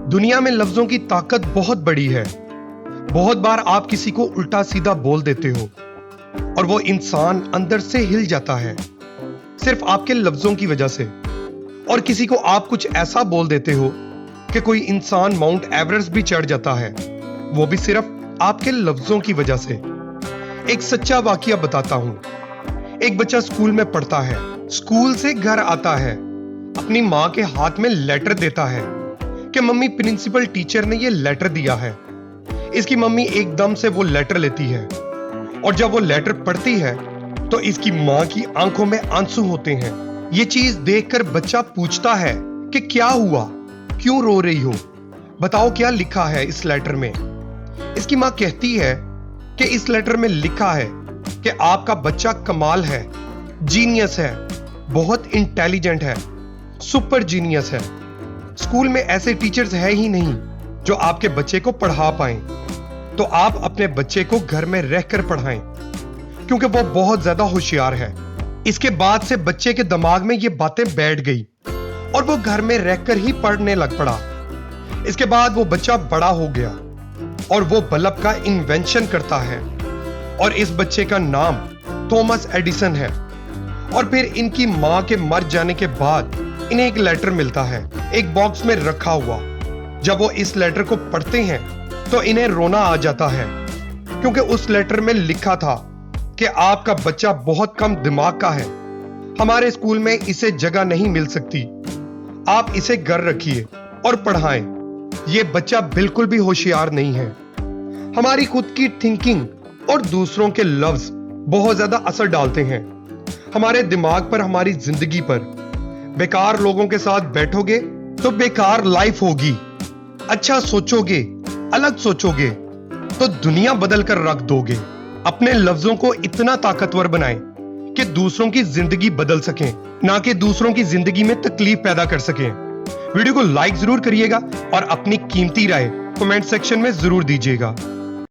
दुनिया में लफ्जों की ताकत बहुत बड़ी है। बहुत बार आप किसी को उल्टा सीधा बोल देते हो और वो इंसान अंदर से हिल जाता है सिर्फ आपके लफ्जों की वजह से। और किसी को आप कुछ ऐसा बोल देते हो कि कोई इंसान माउंट एवरेस्ट भी चढ़ जाता है, वो भी सिर्फ आपके लफ्जों की वजह से। एक सच्चा वाकया बताता हूं। एक बच्चा स्कूल में पढ़ता है, स्कूल से घर आता है, अपनी माँ के हाथ में लेटर देता है कि मम्मी प्रिंसिपल टीचर ने ये लेटर दिया है। इसकी मम्मी एकदम से वो लेटर लेती है और जब वो लेटर पढ़ती है तो इसकी माँ की आंखों में आंसू होते हैं। ये चीज देखकर बच्चा पूछता है कि क्या हुआ, क्यों रो रही हो, बताओ क्या लिखा है इस लेटर में। इसकी माँ कहती है कि इस लेटर में लिखा है कि आपका बच्चा कमाल है, जीनियस है, बहुत इंटेलिजेंट है, सुपर जीनियस है। स्कूल में ऐसे टीचर्स है ही नहीं जो आपके बच्चे को पढ़ा पाएं, तो आप अपने बच्चे को घर में रहकर पढ़ाएं क्योंकि वो बहुत ज्यादा होशियार है। इसके बाद से बच्चे के दिमाग में ये बातें बैठ गई और वो घर में रहकर ही पढ़ने लग पड़ा। इसके बाद वो बच्चा बड़ा हो गया और वो बल्ब का इन्वेंशन करता है और इस बच्चे का नाम थॉमस एडिसन है। और फिर इनकी माँ के मर जाने के बाद इन्हें एक लेटर मिलता है, एक बॉक्स में रखा हुआ। जब वो इस लेटर को पढ़ते हैं तो इन्हें रोना आ जाता है क्योंकि उस लेटर में लिखा था कि आपका बच्चा बहुत कम दिमाग का है, हमारे स्कूल में इसे जगह नहीं मिल सकती, आप इसे घर रखिए और पढ़ाएं। ये बच्चा बिल्कुल भी होशियार नहीं है। हमारी खुद की थिंकिंग और दूसरों के लफ्ज बहुत ज्यादा असर डालते हैं हमारे दिमाग पर, हमारी जिंदगी पर। बेकार लोगों के साथ बैठोगे तो बेकार लाइफ होगी। अच्छा सोचोगे, अलग सोचोगे तो दुनिया बदल कर रख दोगे। अपने लफ्जों को इतना ताकतवर बनाएं कि दूसरों की जिंदगी बदल सकें, ना कि दूसरों की जिंदगी में तकलीफ पैदा कर सकें। वीडियो को लाइक जरूर करिएगा और अपनी कीमती राय कमेंट सेक्शन में जरूर दीजिएगा।